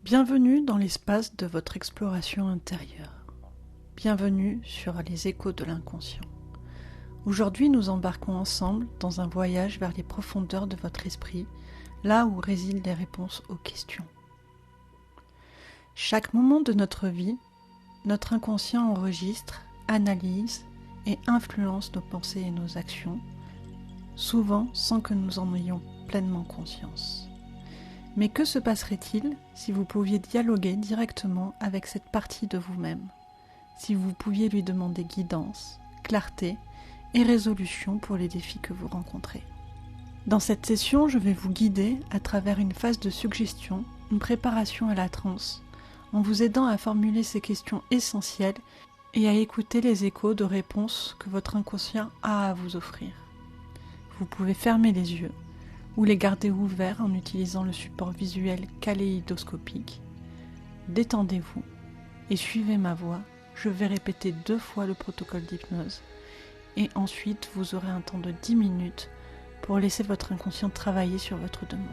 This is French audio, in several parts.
Bienvenue dans l'espace de votre exploration intérieure. Bienvenue sur les échos de l'inconscient. Aujourd'hui, nous embarquons ensemble dans un voyage vers les profondeurs de votre esprit, là où résident les réponses aux questions. Chaque moment de notre vie, notre inconscient enregistre, analyse et influence nos pensées et nos actions, souvent sans que nous en ayons pleinement conscience. Mais que se passerait-il si vous pouviez dialoguer directement avec cette partie de vous-même, si vous pouviez lui demander guidance, clarté et résolution pour les défis que vous rencontrez? Dans cette session, je vais vous guider à travers une phase de suggestion, une préparation à la transe, en vous aidant à formuler ces questions essentielles et à écouter les échos de réponses que votre inconscient a à vous offrir. Vous pouvez fermer les yeux ou les garder ouverts en utilisant le support visuel kaléidoscopique. Détendez-vous et suivez ma voix. Je vais répéter 2 fois le protocole d'hypnose et ensuite vous aurez un temps de 10 minutes pour laisser votre inconscient travailler sur votre demande.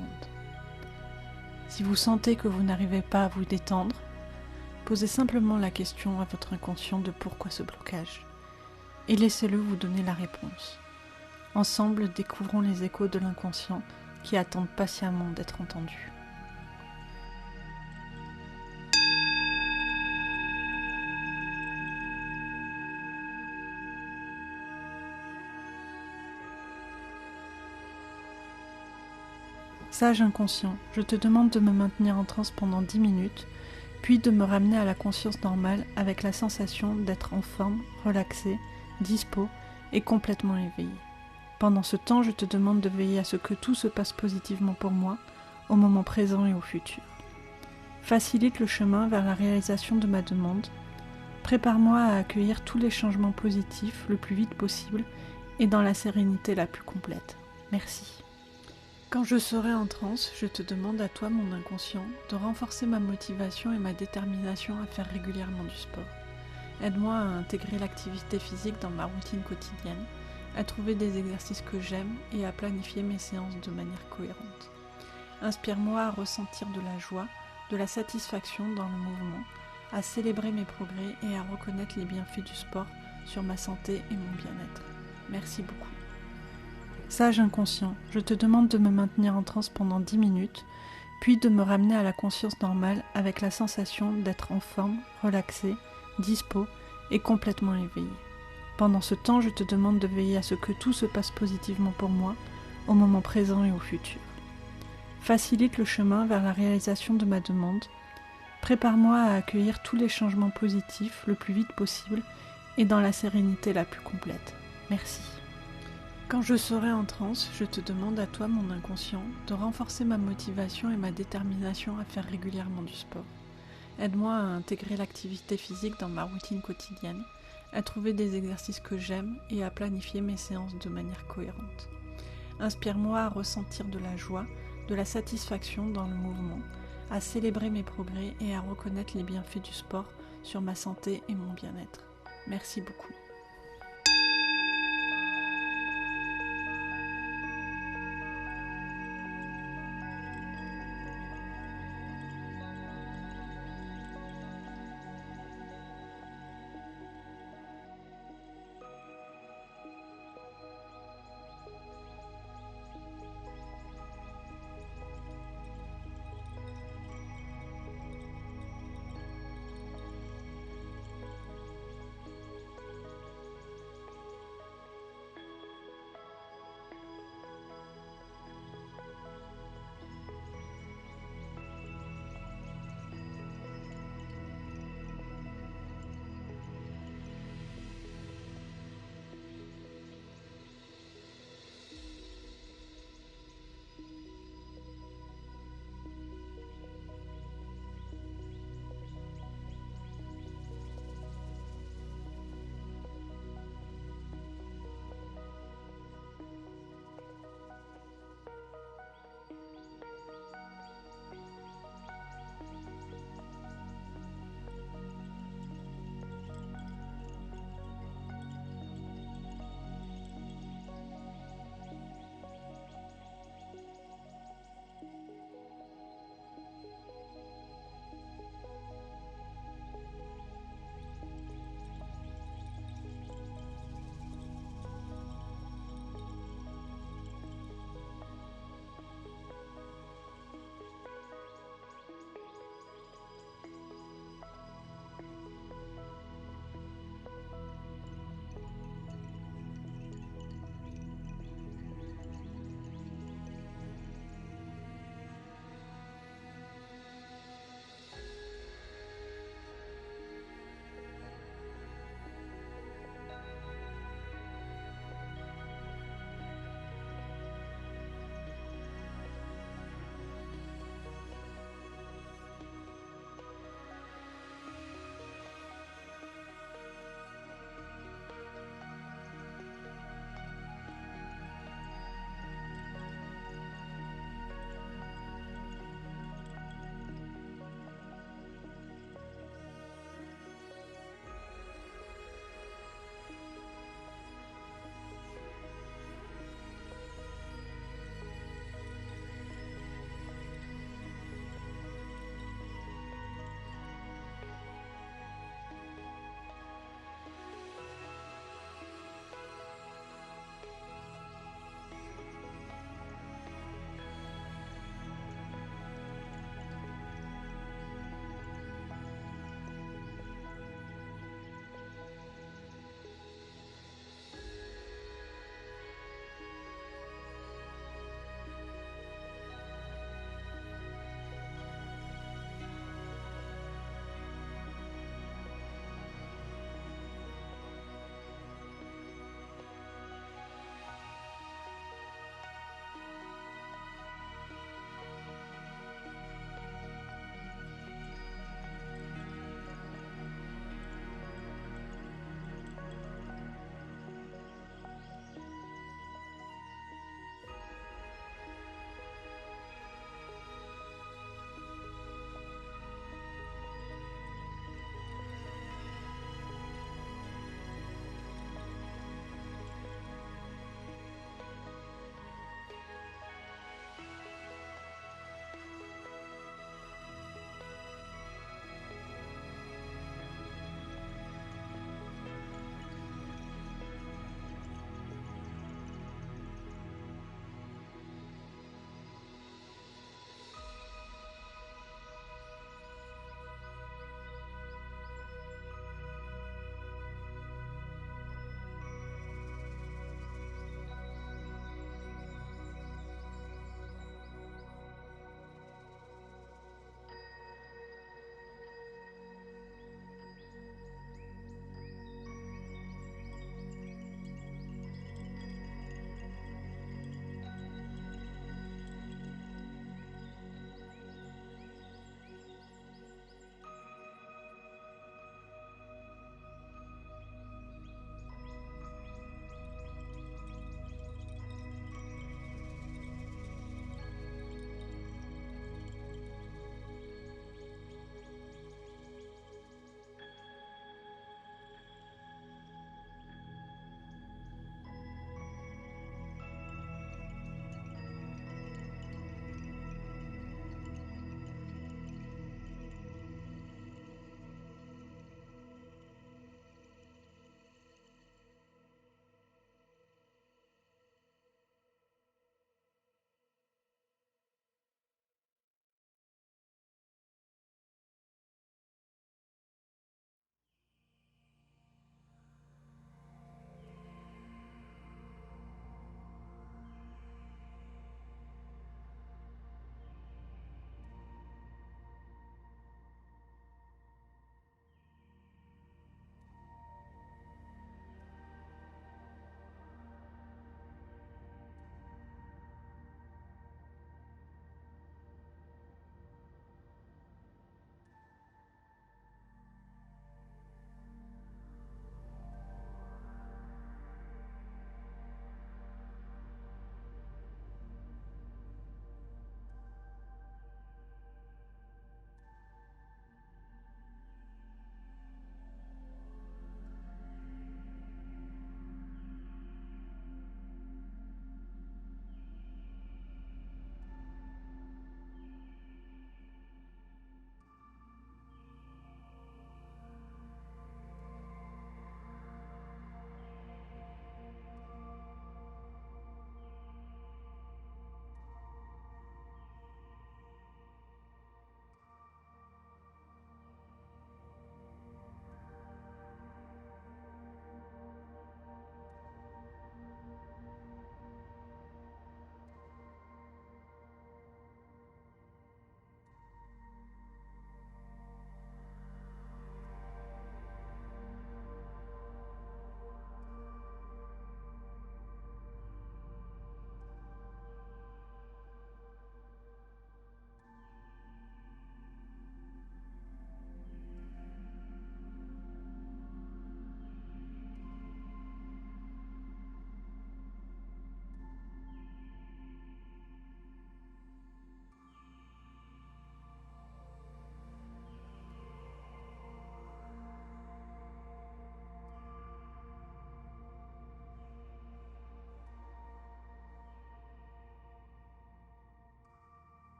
Si vous sentez que vous n'arrivez pas à vous détendre, posez simplement la question à votre inconscient de pourquoi ce blocage et laissez-le vous donner la réponse. Ensemble, découvrons les échos de l'inconscient qui attendent patiemment d'être entendus. Sage inconscient, je te demande de me maintenir en transe pendant 10 minutes, puis de me ramener à la conscience normale avec la sensation d'être en forme, relaxé, dispo et complètement éveillé. Pendant ce temps, je te demande de veiller à ce que tout se passe positivement pour moi, au moment présent et au futur. Facilite le chemin vers la réalisation de ma demande. Prépare-moi à accueillir tous les changements positifs le plus vite possible et dans la sérénité la plus complète. Merci. Quand je serai en transe, je te demande à toi, mon inconscient, de renforcer ma motivation et ma détermination à faire régulièrement du sport. Aide-moi à intégrer l'activité physique dans ma routine quotidienne, à trouver des exercices que j'aime et à planifier mes séances de manière cohérente. Inspire-moi à ressentir de la joie, de la satisfaction dans le mouvement, à célébrer mes progrès et à reconnaître les bienfaits du sport sur ma santé et mon bien-être. Merci beaucoup. Sage inconscient, je te demande de me maintenir en transe pendant 10 minutes, puis de me ramener à la conscience normale avec la sensation d'être en forme, relaxé, dispo et complètement éveillé. Pendant ce temps, je te demande de veiller à ce que tout se passe positivement pour moi, au moment présent et au futur. Facilite le chemin vers la réalisation de ma demande. Prépare-moi à accueillir tous les changements positifs le plus vite possible et dans la sérénité la plus complète. Merci. Quand je serai en transe, je te demande à toi, mon inconscient, de renforcer ma motivation et ma détermination à faire régulièrement du sport. Aide-moi à intégrer l'activité physique dans ma routine quotidienne, à trouver des exercices que j'aime et à planifier mes séances de manière cohérente. Inspire-moi à ressentir de la joie, de la satisfaction dans le mouvement, à célébrer mes progrès et à reconnaître les bienfaits du sport sur ma santé et mon bien-être. Merci beaucoup.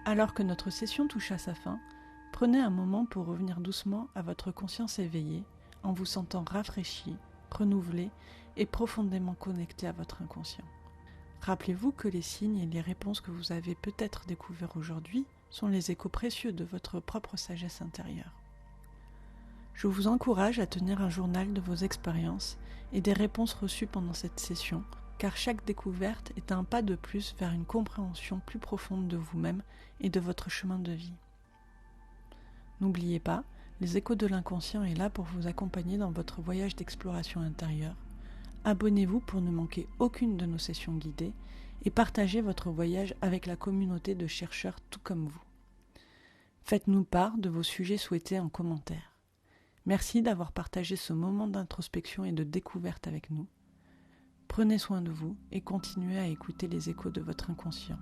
Alors que notre session touche à sa fin, prenez un moment pour revenir doucement à votre conscience éveillée en vous sentant rafraîchi, renouvelé et profondément connecté à votre inconscient. Rappelez-vous que les signes et les réponses que vous avez peut-être découverts aujourd'hui sont les échos précieux de votre propre sagesse intérieure. Je vous encourage à tenir un journal de vos expériences et des réponses reçues pendant cette session, car chaque découverte est un pas de plus vers une compréhension plus profonde de vous-même et de votre chemin de vie. N'oubliez pas, les échos de l'inconscient est là pour vous accompagner dans votre voyage d'exploration intérieure. Abonnez-vous pour ne manquer aucune de nos sessions guidées et partagez votre voyage avec la communauté de chercheurs tout comme vous. Faites-nous part de vos sujets souhaités en commentaire. Merci d'avoir partagé ce moment d'introspection et de découverte avec nous. Prenez soin de vous et continuez à écouter les échos de votre inconscient.